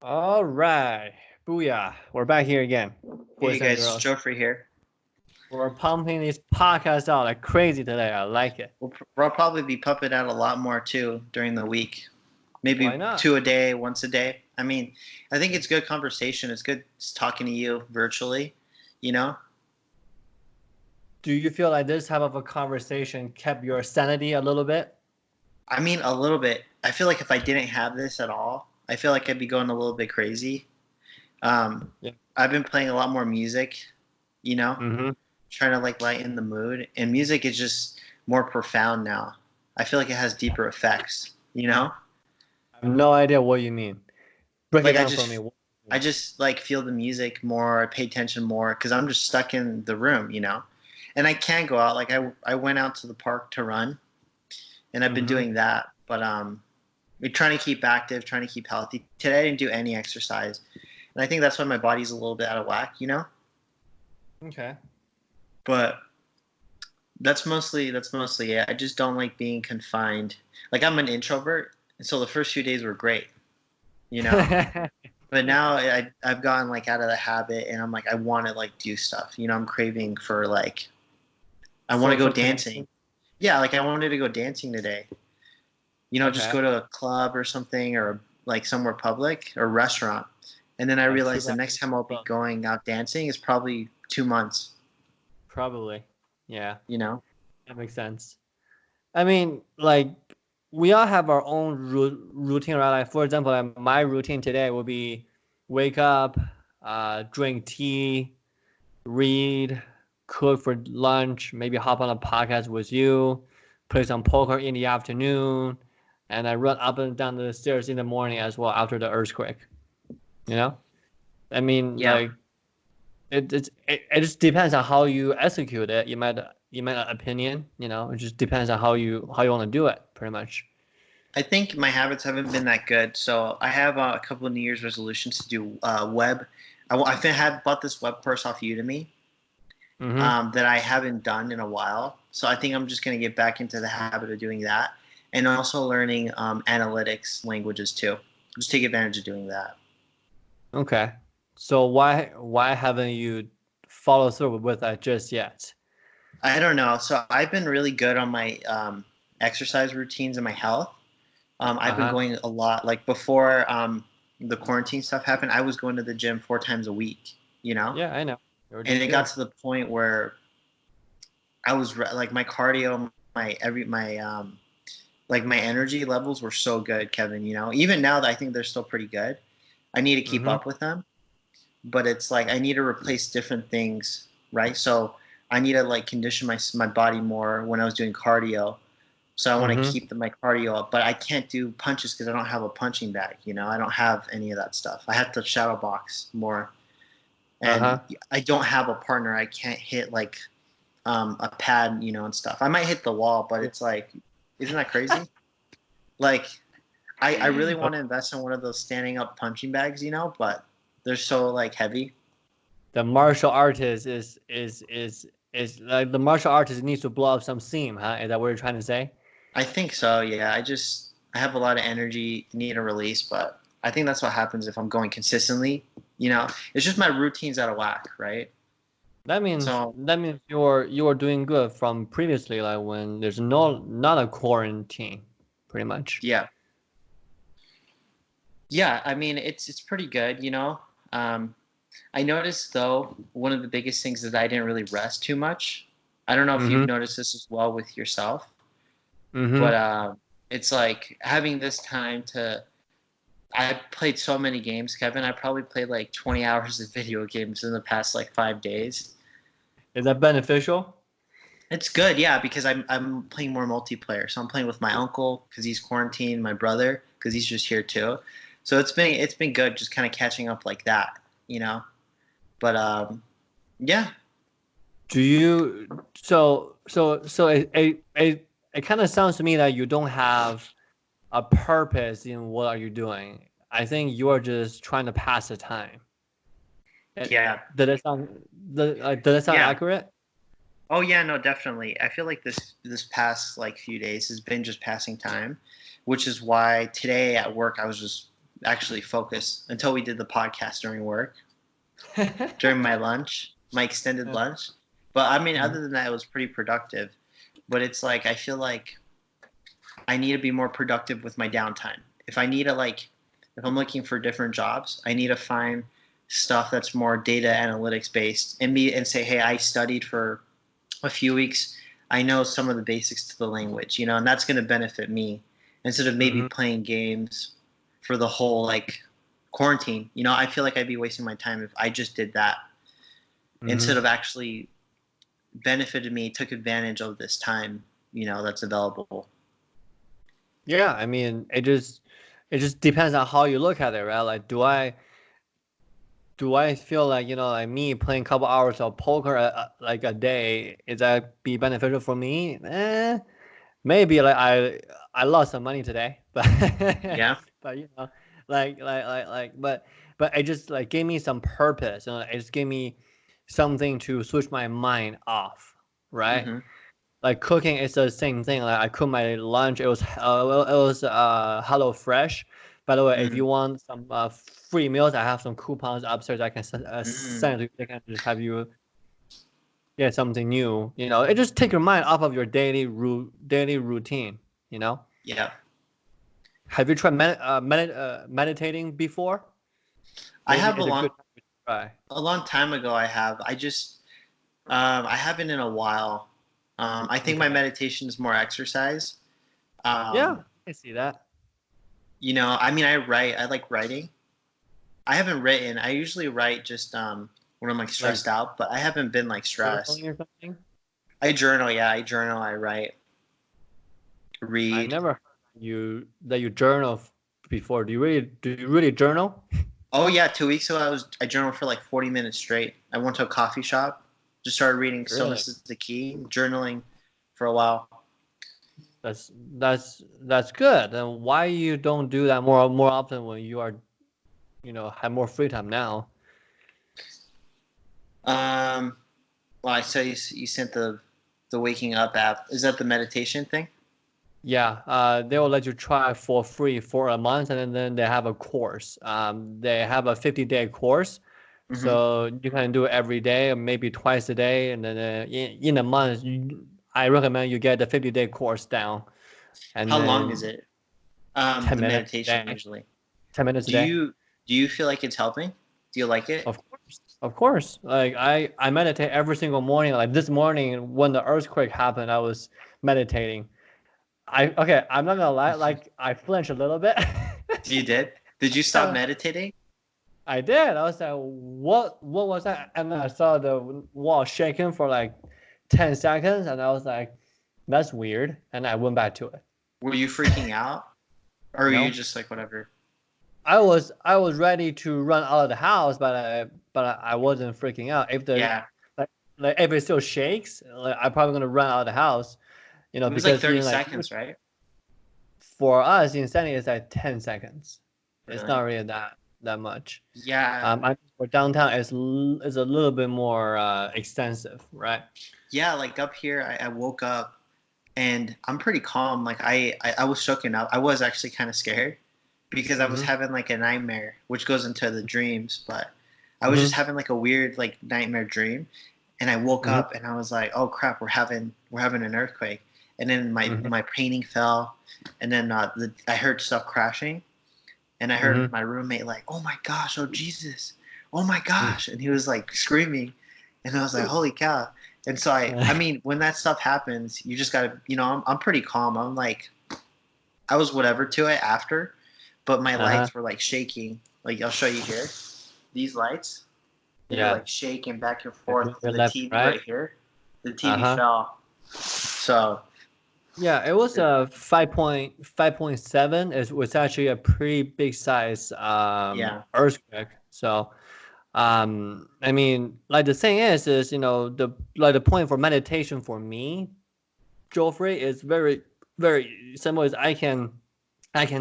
All right. Booyah. We're back here again. Hey Boys and guys, it's girls. Jofre here. We're pumping these podcasts out like crazy today. I like it. We'll probably be pumping out a lot more too during the week. Why Maybe not? two a day, once a day. I mean, I think it's good conversation. It's good talking to you virtually, you know? Do you feel like this type of a conversation kept your sanity a little bit? I mean, a little bit. I feel like if I didn't have this at all, I feel like I'd be going a little bit crazy. Um, Yeah. I've been playing a lot more music, you know, Mm-hmm. trying to like lighten the mood. And music is just more profound now. I feel like it has deeper effects, you know? I have no idea what you mean. Break it Like down for me. What do you I mean? just like feel the music more, I pay attention more because I'm just stuck in the room, you know. And I can go out. Like I went out to the park to run, and I've been Mm-hmm. doing that. But we're trying to keep active, trying to keep healthy. Today I didn't do any exercise, and I think that's why my body's a little bit out of whack, you know. Okay. But that's mostly it. I just don't like being confined. Like I'm an introvert, and so the first few days were great, you know. But now I've gotten like out of the habit, and I'm like I want to like do stuff. You know, I'm craving for like I want to go Social dancing. connection. Yeah, like I wanted to go dancing today. You know, just Okay. go to a club or something, or like somewhere public or restaurant. And then I Like two realized the guys next in time I'll be club. going out dancing is probably 2 months. Probably. Yeah. You know? That makes sense. I mean, like we all have our own routine, right? Like for example, like my routine today will be wake up, drink tea, read, cook for lunch, maybe hop on a podcast with you, play some poker in the afternoon, and I run up and down the stairs in the morning as well after the earthquake. You know, I mean, Yeah. like it just depends on how you execute it. You might opinion, it just depends on how you want to do it, pretty much. I think my habits haven't been that good. So I have a couple of New Year's resolutions to do web. I had bought this web course off Udemy Mm-hmm. that I haven't done in a while. So I think I'm just going to get back into the habit of doing that, and also learning analytics languages too. Just take advantage of doing that. Okay. So why haven't you followed through with that just yet? I don't know. So I've been really good on my exercise routines and my health. I've been Uh-huh. going a lot. Like before the quarantine stuff happened, I was going to the gym 4 times a week. You know, Yeah, I know. You're and doing it got good. to the point where I was like my cardio, like my energy levels were so good, Kevin. You know, even now that I think they're still pretty good, I need to keep Mm-hmm. up with them. But it's like I need to replace different things, right? So I need to like condition my body more when I was doing cardio. So I want to Mm-hmm. keep my cardio up, but I can't do punches because I don't have a punching bag. You know, I don't have any of that stuff. I have to shadow box more, and Uh-huh. I don't have a partner. I can't hit like a pad, you know, and stuff. I might hit the wall, but it's like, isn't that crazy? Like, I really want to invest in one of those standing up punching bags, you know, but they're so like heavy. The martial artist is like the martial artist needs to blow up some steam, huh? Is that what you're trying to say? I think so. Yeah, I have a lot of energy, need a release, but I think that's what happens if I'm going consistently. You know, it's just my routine's out of whack, right? That means So that means you're doing good from previously, like when there's not a quarantine, pretty much. yeah, yeah. I mean, it's pretty good. You know, um, I noticed though one of the biggest things is that I didn't really rest too much. I don't know if you've Mm-hmm. noticed this as well with yourself, but Mm-hmm. it's like having this time to. I played so many games, Kevin. I probably played like 20 hours of video games in the past like 5 days. Is that beneficial? It's good, yeah, because I'm playing more multiplayer. So I'm playing with my uncle because he's quarantined, my brother because he's just here too. So it's been good, just kind of catching up like that, you know. But yeah, Do you so it kind of sounds to me that you don't have a purpose in what are you doing. I think you are just trying to pass the time. yeah, Did that sound did that sound yeah. accurate? Oh yeah, no, definitely. I feel like this past like few days has been just passing time, which is why today at work I was just actually focus until we did the podcast during work, during my lunch, my extended lunch. But I mean, other than that, it was pretty productive. But it's like I feel like I need to be more productive with my downtime. If I need to if I'm looking for different jobs, I need to find stuff that's more data analytics based and say, hey, I studied for a few weeks. I know some of the basics to the language, and that's going to benefit me instead of maybe playing games for the whole quarantine. I feel like I'd be wasting my time if I just did that instead of actually benefited me, took advantage of this time, that's available. Yeah, I mean, it just depends on how you look at it, right? Like, do I feel like like me playing a couple hours of poker like a day, is that be beneficial for me? Maybe like I lost some money today, but Yeah. but but it just like gave me some purpose. It just gave me something to switch my mind off, right? Mm-hmm. Like cooking is the same thing. Like I cooked my lunch. It was Hello Fresh. By the way, if you want some free meals, I have some coupons upstairs. I can send it to you. They can just have you get something new. It just take your mind off of your daily routine. Yeah. Have you tried meditating before? I Maybe have it's a good time to try. a long time ago. I have. I just I haven't in a while. I think my meditation is more exercise. Yeah, I see that. I mean, I write. I like writing. I haven't written. I usually write just when I'm stressed out, but I haven't been stressed. Journaling or something? I journal. Yeah, I journal. I write. I Read. never heard that you journal before. Do you really journal? Oh yeah, 2 weeks ago I journaled for 40 minutes straight. I went to a coffee shop, just started reading Really? Stillness is the Key, journaling for a while. That's good. And why you don't do that more often when you are, have more free time now? Well, I saw you sent the Waking Up app. Is that the meditation thing? Yeah, they will let you try for free for a month, and then they have a course. They have a 50-day course, Mm-hmm. so you can do it every day, or maybe twice a day, and then in a month, I recommend you get the 50-day course down, and How long is then it? 10 The minutes a meditation day. usually. 10 minutes a Do day. you feel like it's helping? Do you like it? Of course, of course. Like I meditate every single morning. Like this morning when the earthquake happened, I was meditating. I'm not gonna lie. Like I flinched a little bit. You did? Did you stop meditating? I did. I was like, what was that? And then I saw the wall shaking for like 10 seconds, and I was like, that's weird. And I went back to it. Were you freaking out, or were you No, just whatever? I was ready to run out of the house, but I wasn't freaking out. If the Yeah. like if it still shakes, like I'm probably gonna run out of the house. It was Because 30 seconds, right? for us in Sandy it's like 10 seconds. It's Really? not really that much. Yeah. For downtown is a little bit more extensive, right? Yeah, up here, I woke up and I'm pretty calm. I was shooken up. I was actually kind of scared because I was having a nightmare, which goes into the dreams. But I was just having a weird nightmare dream, and I woke up and I was like, "Oh crap, we're having an earthquake." And then my painting fell, and then I heard stuff crashing, and I heard my roommate "Oh my gosh, oh Jesus, oh my gosh," and he was screaming, and I was like, "Holy cow!" And so I mean, when that stuff happens, you just gotta, I'm pretty calm. I was whatever to it after, but my lights were shaking. I'll show you here. These lights, they're shaking back and forth. Your The left, TV right? right here, the TV fell. So Yeah, it was a 5.7. It was actually a pretty big size yeah, earthquake. So I mean, the thing is the point for meditation for me, Jofre, is very very simple. Is I can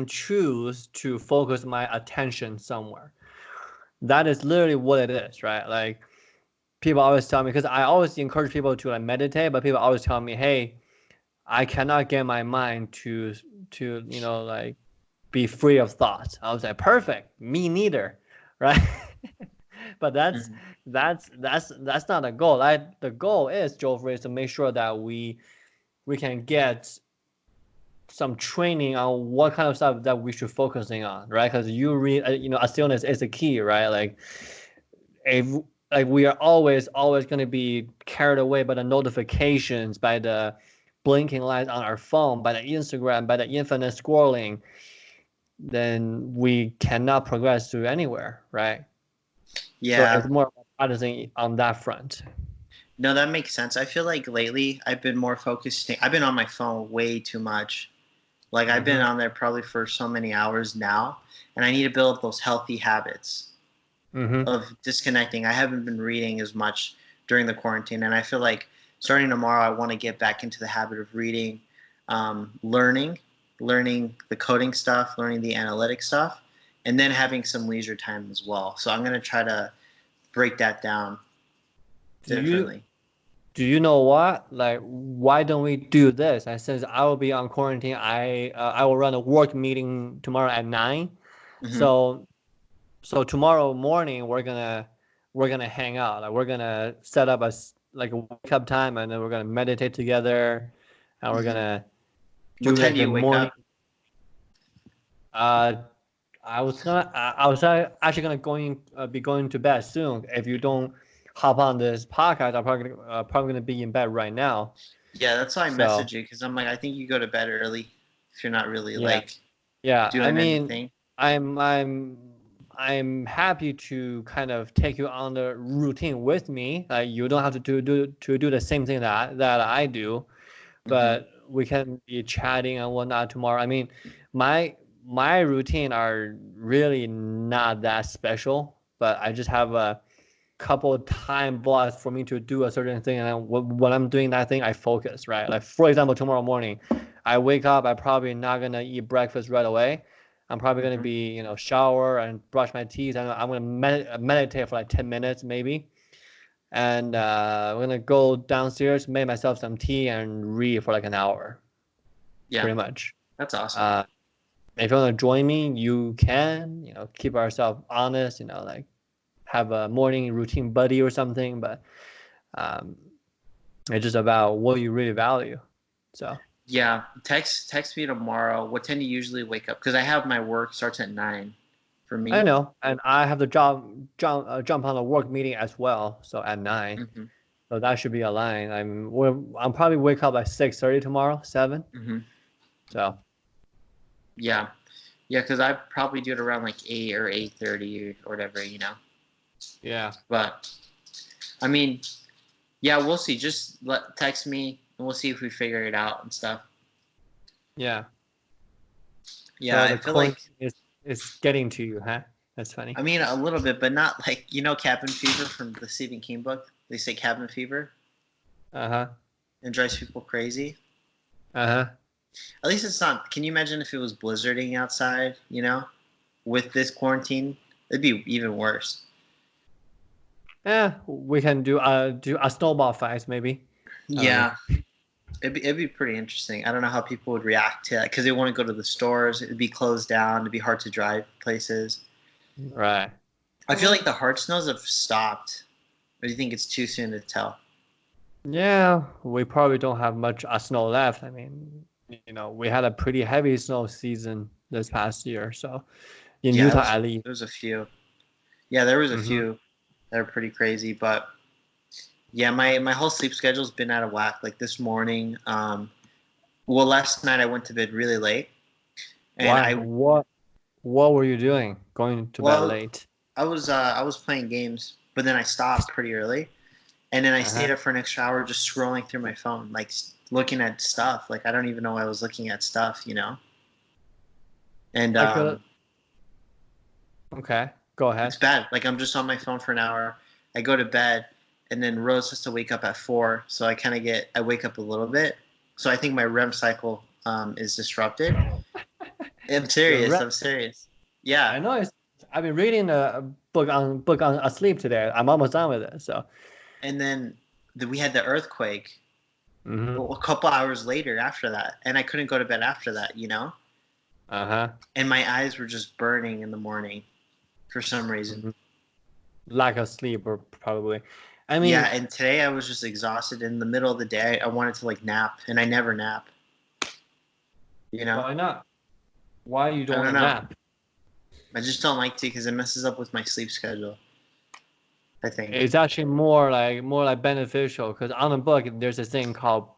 choose to focus my attention somewhere. That is literally what it is, right? Like people always tell me, because I always encourage people to meditate, but people always tell me, hey, I cannot get my mind to be free of thoughts. I was like, perfect. Me neither, right? But Mhm. that's not the goal. The goal is, Jofre, is to make sure that we can get some training on what kind of stuff that we should focusing on, right? Because a stillness is the key, right? Like if like we are always going to be carried away by the notifications, by the blinking lights on our phone, by the Instagram, by the infinite scrolling, then we cannot progress to anywhere, right? So Yeah, it's more about practicing on that front. no, that makes sense. I feel like lately I've been more focused. I've been on my phone way too much. Like I've been Mm-hmm. on there probably for so many hours now, and I need to build up those healthy habits Mm-hmm. of disconnecting. I haven't been reading as much during the quarantine, and I feel like starting tomorrow, I want to get back into the habit of reading, learning, learning the coding stuff, learning the analytic stuff, and then having some leisure time as well. So I'm gonna try to break that down Do you differently. do you know what? Like, why don't we do this? And since I will be on quarantine, I will run a work meeting tomorrow at 9. Hmm. So tomorrow morning we're gonna hang out. Like we're gonna set up like a wake up time, and then we're gonna meditate together, and we're Hmm. gonna What do time like do the you wake morning. up? Uh, I was actually gonna be going to bed soon. If you don't hop on this podcast, I'm probably gonna be in bed right now. Yeah, that's why I So message you because I'm like, I think you go to bed early if you're not really yeah, like yeah. I doing mean, anything. I'm I'm I'm happy to kind of take you on the routine with me. Like you don't have to do the same thing that I do, Hmm. but we can be chatting and whatnot tomorrow. I mean, my my routine are really not that special, but I just have a couple of time blocks for me to do a certain thing, and when I'm doing that thing, I focus, right? Like for example, tomorrow morning, I wake up, I'm probably not gonna eat breakfast right away. I'm probably gonna Hmm. be, shower and brush my teeth, and I'm gonna meditate for like 10 minutes maybe, and I'm gonna go downstairs, make myself some tea, and read for like an hour, Yeah, pretty much. that's awesome. Uh, if you wanna join me, you can, keep ourselves honest, like have a morning routine buddy or something, but um, it's just about what you really value. So Yeah, text me tomorrow. What time do you usually wake up? Because I have my work starts at 9 for I me. know, and I have to jump on a work meeting as well. So at 9, Hmm. so that should be aligned. I'm probably wake up at 6:30 tomorrow, 7. Hmm. So Yeah, yeah, because I probably do it around like 8 or 8:30 or whatever. yeah, But I mean, yeah, we'll see. Just text me and we'll see if we figure it out and stuff. yeah. Yeah, So I the feel like quarantine is getting to you, huh? That's I funny. mean a little bit, but not like cabin fever from the Stephen King book. They say cabin fever Uh huh. and drives people crazy. Uh huh. At least it's not. Can you imagine if it was blizzarding outside? With this quarantine, it'd be even worse. Yeah, we can do a snowball fight maybe. I don't know. Yeah, it'd be pretty interesting. I don't know how people would react to that because they want to go to the stores. It'd be closed down. It'd be hard to drive places. Right. I feel like the hard snows have stopped. Or do you think it's too soon to tell? Yeah, we probably don't have much snow left. I mean, we had a pretty heavy snow season this past year. So in Yeah, Utah, at least. there was a few. Yeah, there was a Hmm. few that are pretty crazy, but yeah, my whole sleep schedule's been out of whack. Like this morning, well, last night I went to bed really late, and Why? What were you doing? Going to bed well, late? I was playing games, but then I stopped pretty early, and then I Uh-huh. stayed up for an extra hour just scrolling through my phone, like looking at stuff. Like I don't even know I was looking at stuff. And I could. Okay, go it's ahead. bad. Like I'm just on my phone for an hour. I go to bed, and then Rose has to wake up at 4, so I wake up a little bit. So I think my REM cycle is disrupted. I'm Your serious. rep. I'm serious. Yeah, I know. I've been reading a book on asleep today. I'm almost done with it. So. and then we had the earthquake Hmm. a couple hours later after that, and I couldn't go to bed after that. Uh-huh. and my eyes were just burning in the morning for some reason. Mhm. Lack of sleep, or probably. I Yeah, mean, and today I was just exhausted. In the middle of the day, I wanted to like nap, and I never nap. You know, why not? Why you I don't want don't to know. nap? I just don't like to because it messes up with my sleep schedule. I think. It's actually more like beneficial because on the book there's a thing called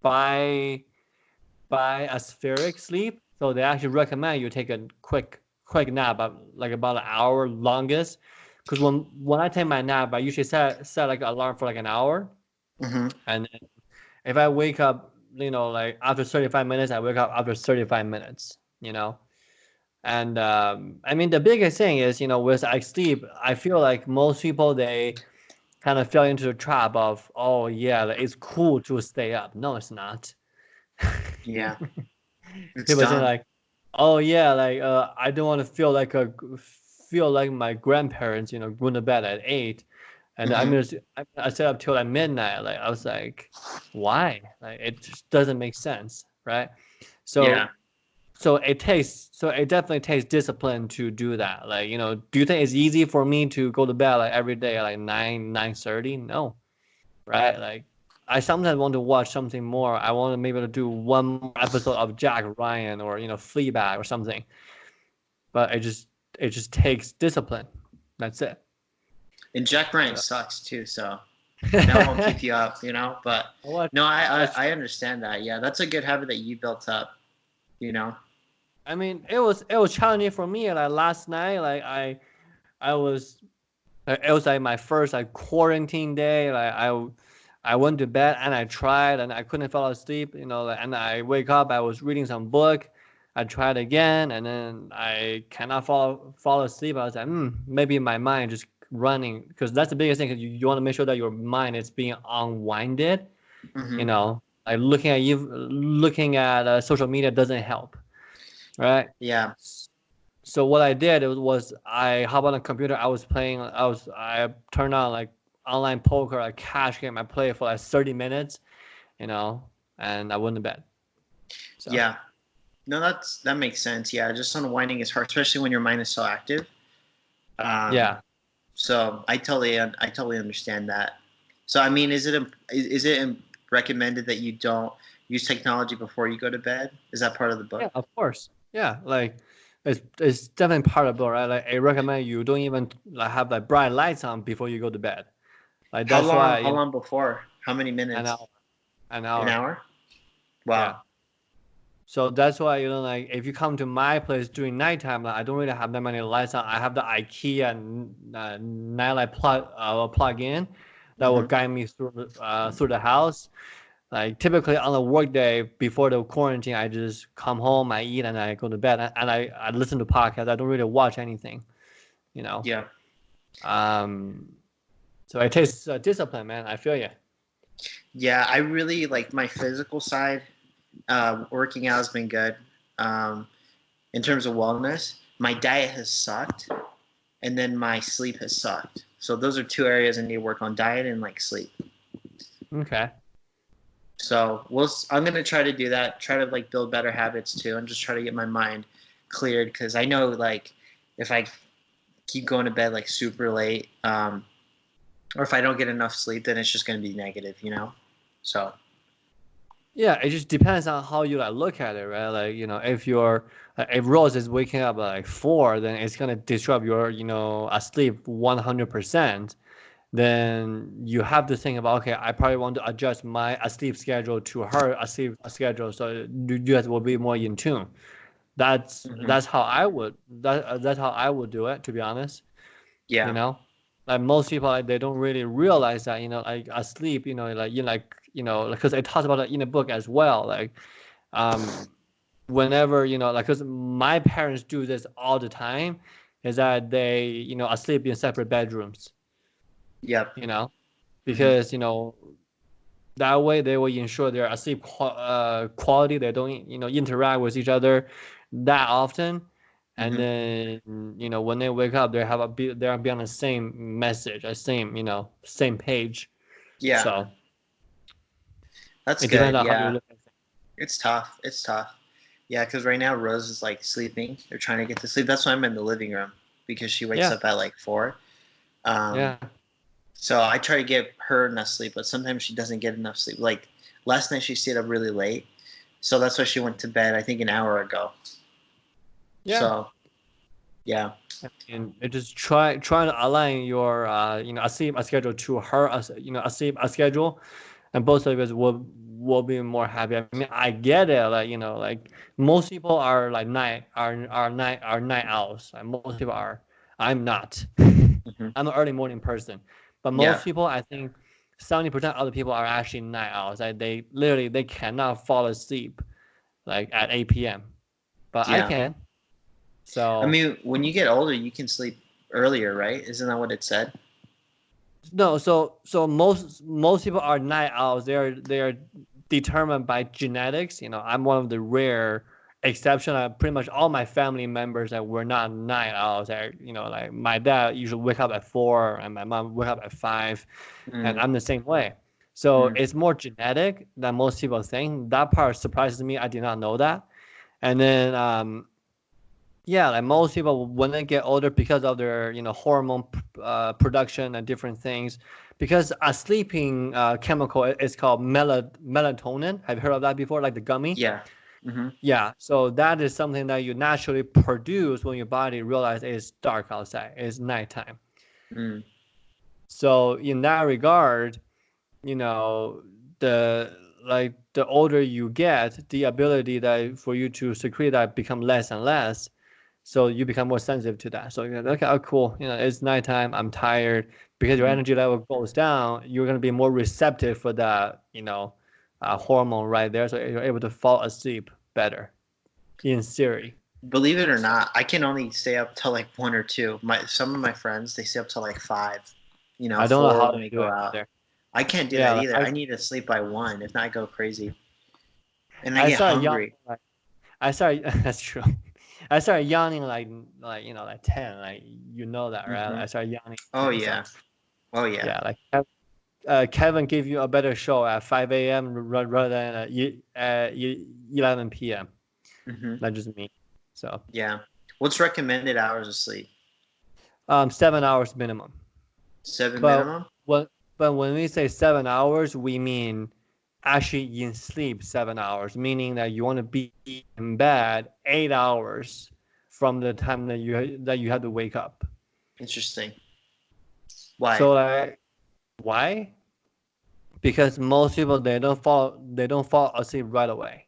bi biaspheric sleep. So they actually recommend you take a quick nap, like about an hour longest. Because when I take my nap, I usually set like an alarm for like an hour, Hmm. and then if I wake up, like after 35 minutes, I wake up after 35 minutes. And I mean the biggest thing is with like sleep, I feel like most people they kind of fell into the trap of, oh yeah, like, it's cool to stay up. No, it's not. Yeah, it's People saying dumb. like, oh yeah, like I don't want to feel like my grandparents, going to bed at 8, and Hmm. I stay up till like midnight. Like I was like, why? Like it just doesn't make sense, right? Yeah. So it definitely takes discipline to do that. Like, do you think it's easy for me to go to bed like every day at like 9:30? No, right? Like, I sometimes want to watch something more. I want to maybe to do one more episode of Jack Ryan or Fleabag or something. But it just takes discipline. That's it. And Jack Bryant So, sucks too, so that won't keep you up, you know. But what? no, That's I understand that. Yeah, that's a good habit that you built up, you know. I mean, it was challenging for me. Like last night, like I was it was like my first like quarantine day. Like I went to bed and I tried and I couldn't fall asleep. And I wake up. I was reading some book. I tried again and then I cannot fall asleep. I was like, maybe my mind just running because that's the biggest thing. Cause you want to make sure that your mind is being unwinded. Hmm. Like looking at social media doesn't help, right? Yeah. So what I did was I hop on the computer. I turned on like online poker, like cash game. I played for like 30 minutes, you know, and I went to bed. So Yeah. No, that makes sense. Yeah, just unwinding is hard, especially when your mind is so active. Um, yeah, so I totally understand that. So I mean, is it recommended that you don't use technology before you go to bed? Is that part of the yeah, book? of course, yeah. Like it's definitely part of it, right? Like I recommend you don't even like have like bright lights on before you go to bed. Like How that's long? why How long before? How many an minutes? hour, an An hour, hour? yeah. Wow. So that's why like if you come to my place during nighttime, like I don't really have that many lights on. I have the IKEA nightlight plug in that will Hmm. guide me through the house. Like typically on a work day before the quarantine, I just come home, I eat, and I go to bed, and I listen to podcasts. I don't really watch anything, you know. Yeah. Um, so it takes discipline, man. I feel you. Yeah, I really like my physical side. Working out has been good. Um, in terms of wellness, my diet has sucked, and then my sleep has sucked. So those are two areas I need to work on: diet and like sleep. Okay. So I'm gonna try to do that. Try to like build better habits too, and just try to get my mind cleared because I know like if I keep going to bed like super late, or if I don't get enough sleep, then it's just gonna be negative, you know. So Yeah, it just depends on how you like look at it, right? Like, if Rose is waking up at like 4, then it's gonna disrupt your, sleep 100%. Then you have to think about, okay, I probably want to adjust my sleep schedule to her sleep schedule, so you guys will be more in tune. That's mhm. that's how I would that's how I would do it, to be honest. You Yeah, know, like most people, like, they don't really realize that, like asleep, because it talks about it in the book as well. Like, um, whenever like, because my parents do this all the time, is that they asleep in separate bedrooms. yep, You know, hmm, because that way they will ensure their sleep quality. They don't interact with each other that often, and hmm, then when they wake up, they'll be on the same message, the same page. yeah. So That's it depends good. on how you Yeah, look at it's tough. It's tough. Yeah, because right now Rose is like sleeping or trying to get to sleep. That's why I'm in the living room because she wakes Yeah, up at like 4. Um, yeah, so I try to get her enough sleep, but sometimes she doesn't get enough sleep. Like last night, she stayed up really late, so that's why she went to bed. I think an hour ago. yeah. So yeah, And it just trying to align your a schedule to her a schedule, and both of us will be more happy. I mean, I get it. Like like most people are like night owls. Like most people are. I'm not. hmm I'm an early morning person, but yeah, most people, I think, 70% of the people are actually night owls. Like they literally they cannot fall asleep like at 8 p.m. But I yeah. can. I So. mean, when you get older, you can sleep earlier, right? Isn't that what it said? No, so most people are night owls. They're determined by genetics. I'm one of the rare exception. Pretty much all my family members that were not night owls. Like my dad usually wake up at 4, and my mom wake up at 5, and Mm, I'm the same way. So mm, it's more genetic than most people think. That part surprises me. I did not know that. And then yeah, like most people when they get older because of their hormone production and different things, because a sleeping chemical is called melatonin. Have you heard of that before? Like the gummy? yeah. hmm Yeah. So that is something that you naturally produce when your body realizes it's dark outside, it's nighttime. Mm, So in that regard, you know, the the older you get, the ability that for you to secrete that become less and less. So you become more sensitive to that. So you're like, okay, oh, cool. It's nighttime. I'm tired. Because your hmm energy level goes down, you're gonna be more receptive for that, hormone right there. So you're able to fall asleep better. In theory, Believe it or not, I can only stay up till like 1 or 2. Some of my friends they stay up till like 5. I don't know 4 how when to they do go it out. either. I can't do Yeah, that like either. I need to sleep by 1. If not, I go crazy and I I get started yawning. hungry. Like I started. That's true. I started yawning like 10. Like that, right? hmm I started yawning Oh 10. So yeah. Oh yeah. yeah, like Kevin gave you a better show at 5 a.m. rather than 11 p.m. hmm Not just me. So Yeah. What's recommended hours of sleep? 7 hours minimum. 7 But minimum? when when we say 7 hours, we mean actually in sleep 7 hours, meaning that you want to be in bed 8 hours from the time that you have to wake up. Interesting. Why? So like why? Because most people they don't fall asleep right away.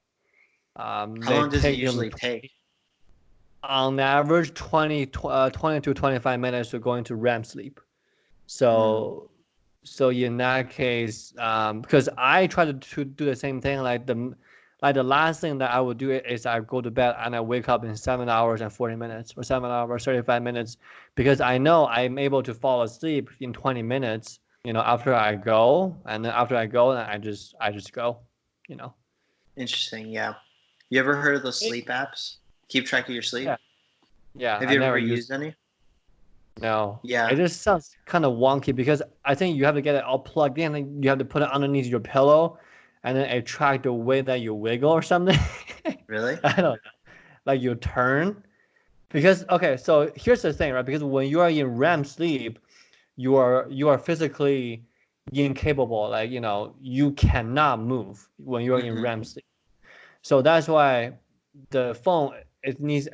How They long does it take them usually take? on average 20 to 25 minutes to go into REM sleep. Mm, So in that case, because I try to do the same thing, like the last thing that I would do is I go to bed and I wake up in 7 hours and 40 minutes or 7 hours 35 minutes, because I know I'm able to fall asleep in 20 minutes. After I go, and then after I go, then I just go. You know. interesting. Yeah. You ever heard of those Eh, sleep apps? Keep track of your sleep? Yeah, yeah. Have I you ever never used. used any? No, it Yeah. just sounds kind of wonky because I think you have to get it all plugged in, and you have to put it underneath your pillow, and then it track the way that you wiggle or something. Really? I don't know, like you turn. Because okay, so here's the thing, right? Because when you are in REM sleep, you are physically incapable. Like you cannot move when you are in hmm REM sleep. So that's why the phone it needs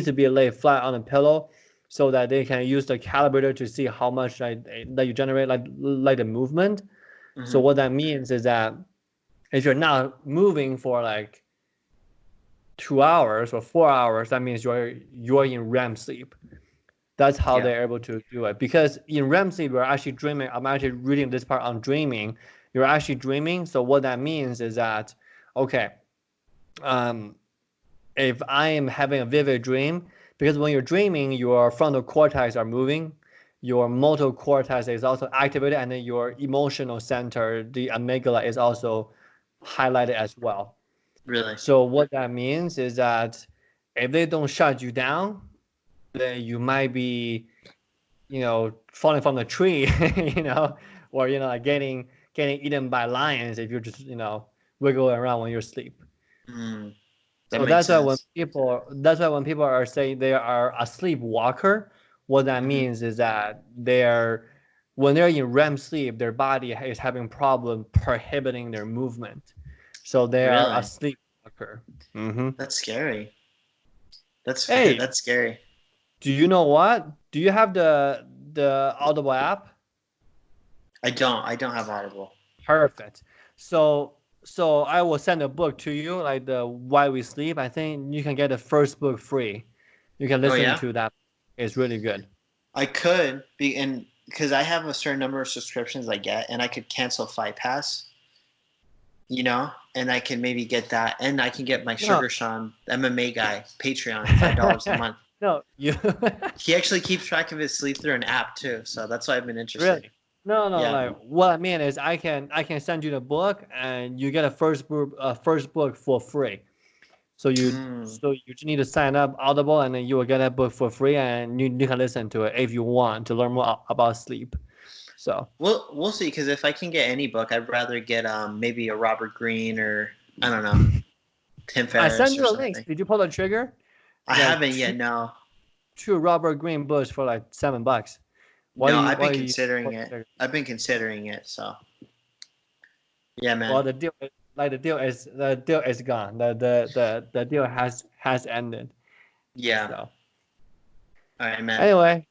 to be laid flat on a pillow, so that they can use the calibrator to see how much that you generate, like the movement. So hmm what that means is that if you're not moving for like 2 hours or 4 hours, that means you're in REM sleep. That's how Yeah. they're able to do it. Because in REM sleep, you're actually dreaming. I'm actually reading this part on dreaming. You're actually dreaming. So what that means is that, okay, um, if I am having a vivid dream, because when you're dreaming, your frontal cortex are moving, your motor cortex is also activated, and then your emotional center, the amygdala, is also highlighted as well. Really? So what that means is that if they don't shut you down, then you might be, falling from the tree, or like getting eaten by lions if you're just, wiggling around when you're asleep. Mm. That So makes sense. that's why when people are saying they are a sleepwalker, what that Hmm. means is that when they're in REM sleep, their body is having problem prohibiting their movement. So they are a Really? sleepwalker. Mm-hmm. That's scary. That's Hey, that's scary. do you know what? Do you have the Audible app? I don't have Audible. Perfect. So I will send a book to you, like the Why We Sleep. I think you can get the first book free. You can Oh listen yeah? to that. It's really good. I could be and because I have a certain number of subscriptions I get, and I could cancel Fight Pass, and I can maybe get that, and I can get my No, Sugar Sean MMA guy Patreon, $5 a month. no, you He actually keeps track of his sleep through an app too, so that's why I've been interested. really. No, no, Yeah. like what I mean is I can send you the book and you get a first book for free. So you Mm. so you just need to sign up Audible and then you will get that book for free and you can listen to it if you want to learn more about sleep. So We'll see. Because if I can get any book, I'd rather get maybe a Robert Greene or I don't know Tim I send Ferriss you or the links. something. Did you pull the trigger? I Like haven't yet. No, two Robert Greene books for like $7. no, I've Why been you considering pull the it. trigger? I've been considering it. So yeah, man. Well, the deal is gone. The deal has ended. Yeah. So All right, man. anyway,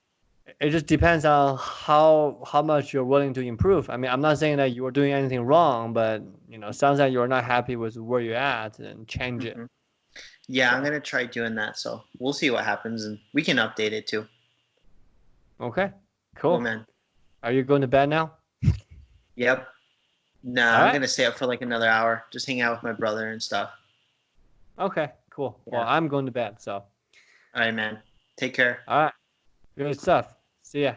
it just depends on how much you're willing to improve. I mean, I'm not saying that you are doing anything wrong, but sounds like you're not happy with where you're at and change it. Hmm. Yeah, I'm So gonna try doing that. So we'll see what happens, and we can update it too. okay, Cool, cool. man. Are you going to bed now? Yep. Nah, All I'm right. gonna stay up for like another hour, just hang out with my brother and stuff. Okay, cool. Well, Yeah. I'm going to bed. So All right, man. Take care. all right, good stuff. See ya.